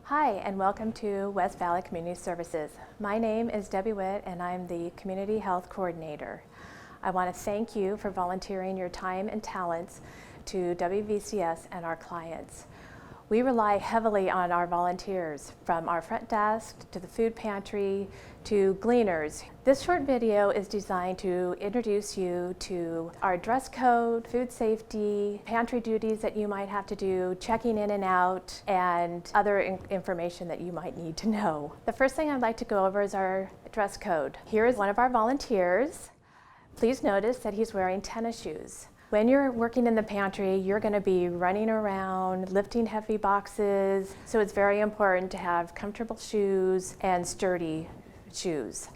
Hi, and welcome to West Valley Community Services. My name is Debbie Witt, and I'm the Community Health Coordinator. I want to thank you for volunteering your time and talents to WVCS and our clients. We rely heavily on our volunteers, from our front desk to the food pantry to gleaners. This short video is designed to introduce you to our dress code, food safety, pantry duties that you might have to do, checking in and out, and other information that you might need to know. The first thing I'd like to go over is our dress code. Here is one of our volunteers. Please notice that he's wearing tennis shoes. When you're working in the pantry, you're going to be running around, lifting heavy boxes, so it's very important to have comfortable shoes and sturdy shoes.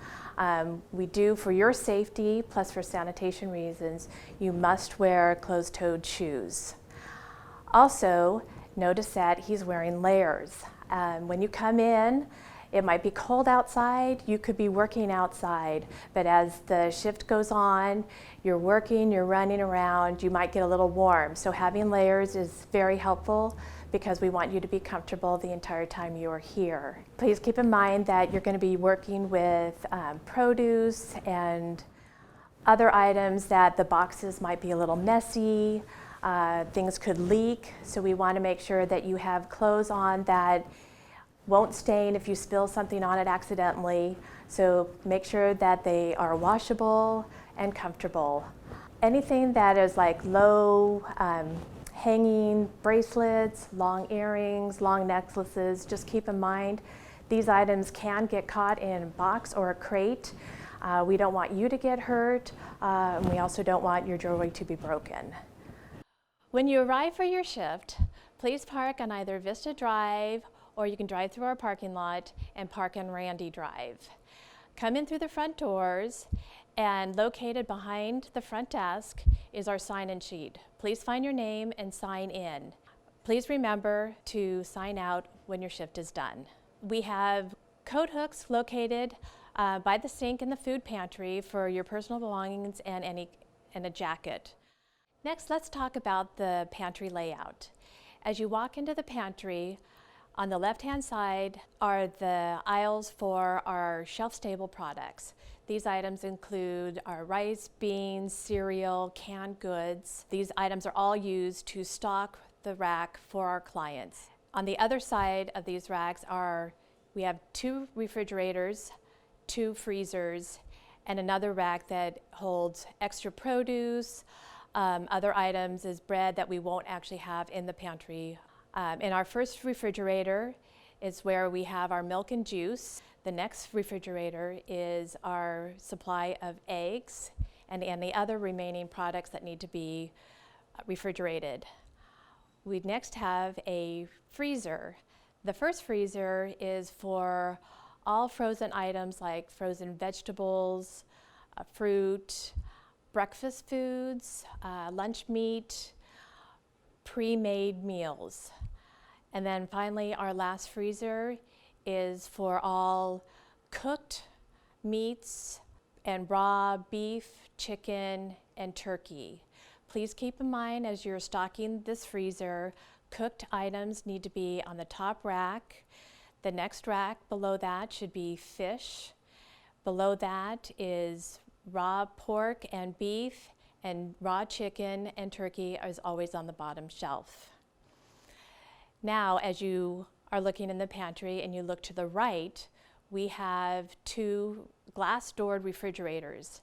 We do, for your safety, plus for sanitation reasons, you must wear closed-toed shoes. Also, notice that he's wearing layers. When you come in, it might be cold outside, you could be working outside, but as the shift goes on, you're working, you're running around, you might get a little warm. So having layers is very helpful because we want you to be comfortable the entire time you're here. Please keep in mind that you're going to be working with produce and other items that the boxes might be a little messy, things could leak, so we want to make sure that you have clothes on that won't stain if you spill something on it accidentally, so make sure that they are washable and comfortable. Anything that is like low hanging bracelets, long earrings, long necklaces, just keep in mind these items can get caught in a box or a crate. We don't want you to get hurt, and we also don't want your jewelry to be broken. When you arrive for your shift, please park on either Vista Drive, or you can drive through our parking lot and park on Randy Drive. Come in through the front doors, and located behind the front desk is our sign-in sheet. Please find your name and sign in. Please remember to sign out when your shift is done. We have coat hooks located by the sink in the food pantry for your personal belongings and a jacket. Next, let's talk about the pantry layout. As you walk into the pantry, on the left-hand side are the aisles for our shelf-stable products. These items include our rice, beans, cereal, canned goods. These items are all used to stock the rack for our clients. On the other side of these racks we have 2 refrigerators, 2 freezers, and another rack that holds extra produce. Other items is bread that we won't actually have in the pantry. In our first refrigerator is where we have our milk and juice. The next refrigerator is our supply of eggs and the other remaining products that need to be refrigerated. We next have a freezer. The first freezer is for all frozen items like frozen vegetables, fruit, breakfast foods, lunch meat, pre-made meals. And then finally, our last freezer is for all cooked meats and raw beef, chicken, and turkey. Please keep in mind as you're stocking this freezer, cooked items need to be on the top rack. The next rack below that should be fish. Below that is raw pork and beef, and raw chicken and turkey is always on the bottom shelf. Now, as you are looking in the pantry and you look to the right, we have 2 glass-doored refrigerators.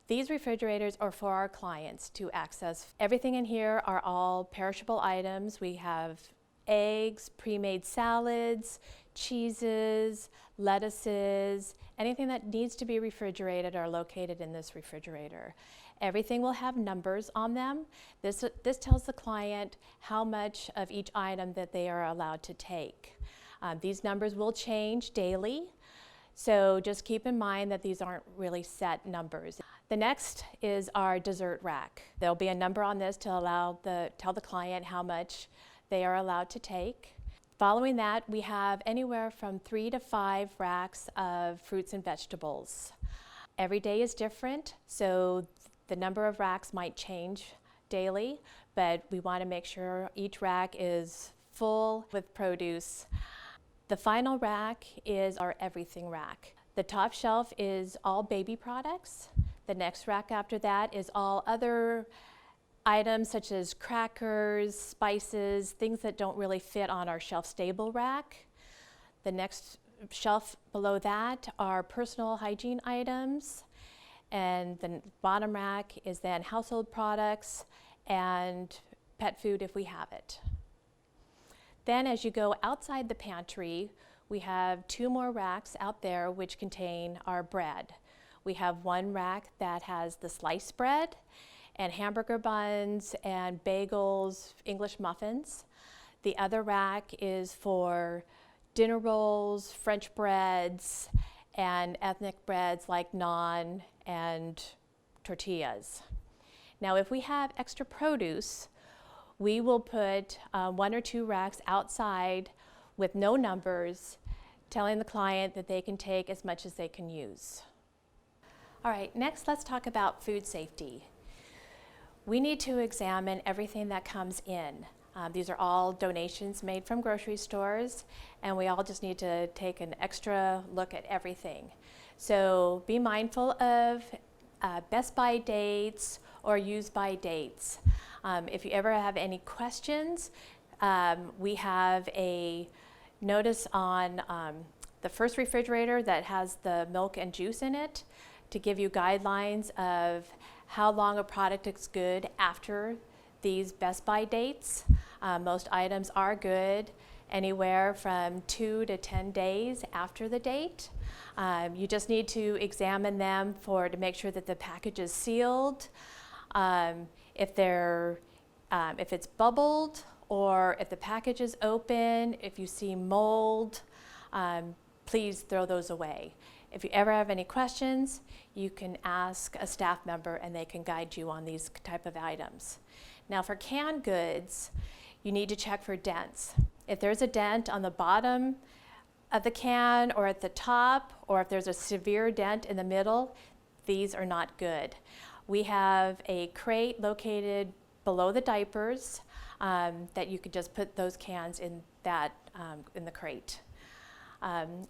These refrigerators are for our clients to access. Everything in here are all perishable items. We have eggs, pre-made salads, cheeses, lettuces, anything that needs to be refrigerated are located in this refrigerator. Everything will have numbers on them. This tells the client how much of each item that they are allowed to take. These numbers will change daily, so just keep in mind that these aren't really set numbers. The next is our dessert rack. There'll be a number on this to tell the client how much they are allowed to take. Following that, we have anywhere from 3 to 5 racks of fruits and vegetables. Every day is different, so the number of racks might change daily, but we want to make sure each rack is full with produce. The final rack is our everything rack. The top shelf is all baby products. The next rack after that is all other items such as crackers, spices, things that don't really fit on our shelf-stable rack. The next shelf below that are personal hygiene items, and the bottom rack is then household products and pet food if we have it. Then as you go outside the pantry, we have 2 more racks out there which contain our bread. We have one rack that has the sliced bread and hamburger buns and bagels, English muffins. The other rack is for dinner rolls, French breads, and ethnic breads like naan and tortillas. Now, if we have extra produce, we will put 1 or 2 racks outside with no numbers, telling the client that they can take as much as they can use. All right, next let's talk about food safety. We need to examine everything that comes in. These are all donations made from grocery stores, and we all just need to take an extra look at everything. So be mindful of best by dates or use by dates. If you ever have any questions, we have a notice on the first refrigerator that has the milk and juice in it to give you guidelines of how long a product is good after these best by dates. Most items are good anywhere from 2 to 10 days after the date. You just need to examine them to make sure that the package is sealed. If it's bubbled or if the package is open, if you see mold, please throw those away. If you ever have any questions, you can ask a staff member and they can guide you on these type of items. Now for canned goods, you need to check for dents. If there's a dent on the bottom of the can or at the top, or if there's a severe dent in the middle, these are not good. We have a crate located below the diapers that you could just put those cans in the crate.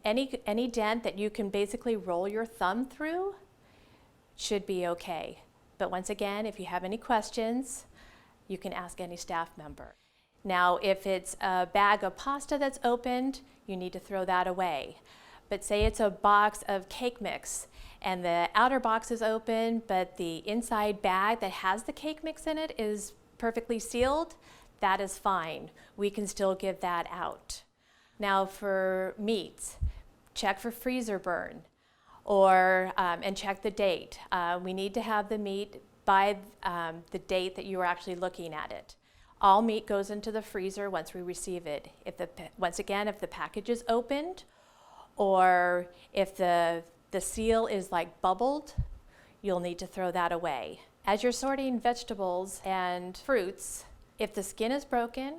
Any dent that you can basically roll your thumb through should be okay. But once again, if you have any questions, you can ask any staff member. Now, if it's a bag of pasta that's opened, you need to throw that away. But say it's a box of cake mix and the outer box is open, but the inside bag that has the cake mix in it is perfectly sealed, that is fine. We can still give that out. Now for meats, check for freezer burn and check the date. We need to have the meat by the date that you are actually looking at it. All meat goes into the freezer once we receive it. Once again, if the package is opened or if the seal is like bubbled, you'll need to throw that away. As you're sorting vegetables and fruits, if the skin is broken,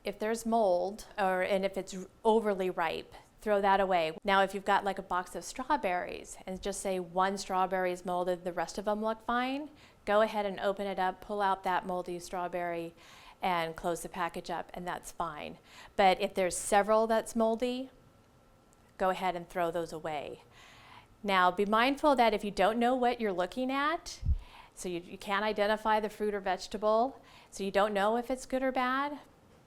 if there's mold, and if it's overly ripe, throw that away. Now, if you've got like a box of strawberries and just say 1 strawberry is molded, the rest of them look fine, go ahead and open it up, pull out that moldy strawberry and close the package up, and that's fine. But if there's several that's moldy, go ahead and throw those away. Now, be mindful that if you don't know what you're looking at, so you can't identify the fruit or vegetable, so you don't know if it's good or bad,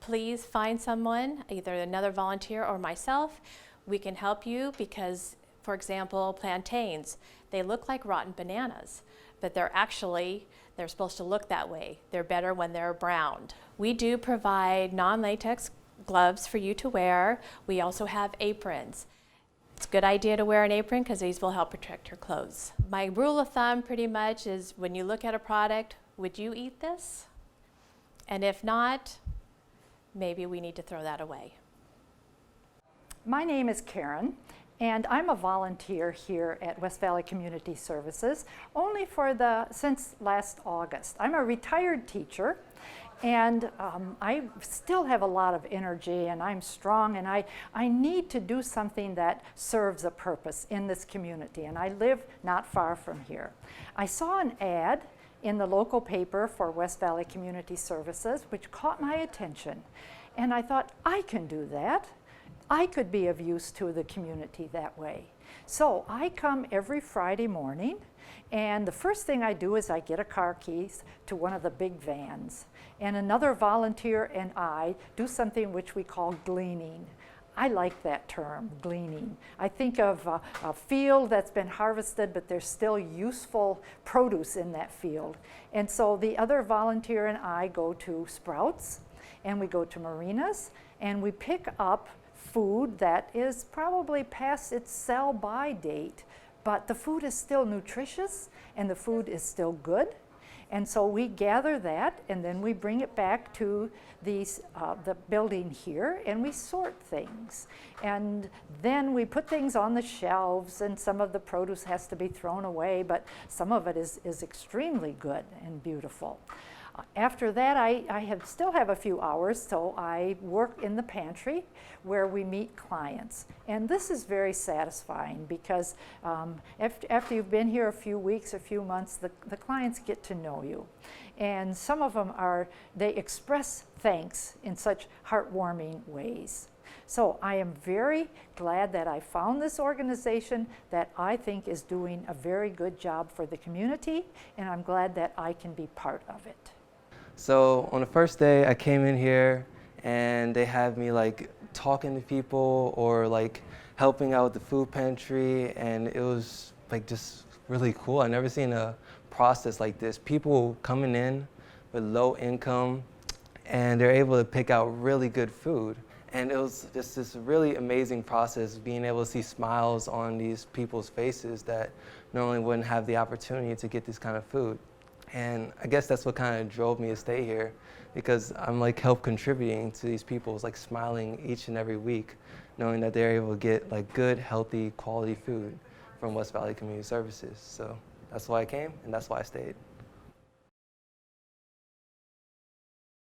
please find someone, either another volunteer or myself. We can help you because, for example, plantains, they look like rotten bananas, but they're supposed to look that way. They're better when they're browned. We do provide non-latex gloves for you to wear. We also have aprons. It's a good idea to wear an apron because these will help protect your clothes. My rule of thumb pretty much is when you look at a product, would you eat this? And if not, maybe we need to throw that away. My name is Karen, and I'm a volunteer here at West Valley Community Services since last August. I'm a retired teacher, and I still have a lot of energy, and I'm strong, and I need to do something that serves a purpose in this community, and I live not far from here. I saw an ad in the local paper for West Valley Community Services, which caught my attention. And I thought, I can do that. I could be of use to the community that way. So I come every Friday morning, and the first thing I do is I get a car keys to one of the big vans. And another volunteer and I do something which we call gleaning. I like that term, gleaning. I think of a field that's been harvested, but there's still useful produce in that field. And so the other volunteer and I go to Sprouts, and we go to Marinas, and we pick up food that is probably past its sell-by date, but the food is still nutritious and the food is still good. And so we gather that, and then we bring it back to the building here, and we sort things. And then we put things on the shelves, and some of the produce has to be thrown away, but some of it is extremely good and beautiful. After that, I still have a few hours, so I work in the pantry where we meet clients. And this is very satisfying because after you've been here a few weeks, a few months, the clients get to know you. And some of them they express thanks in such heartwarming ways. So I am very glad that I found this organization that I think is doing a very good job for the community, and I'm glad that I can be part of it. So on the first day I came in here and they had me like talking to people or like helping out with the food pantry, and it was like just really cool. I've never seen a process like this. People coming in with low income and they're able to pick out really good food. And it was just this really amazing process, being able to see smiles on these people's faces that normally wouldn't have the opportunity to get this kind of food. And I guess that's what kind of drove me to stay here, because I'm like help contributing to these people's like smiling each and every week, knowing that they're able to get like good, healthy, quality food from West Valley Community Services. So that's why I came and that's why I stayed.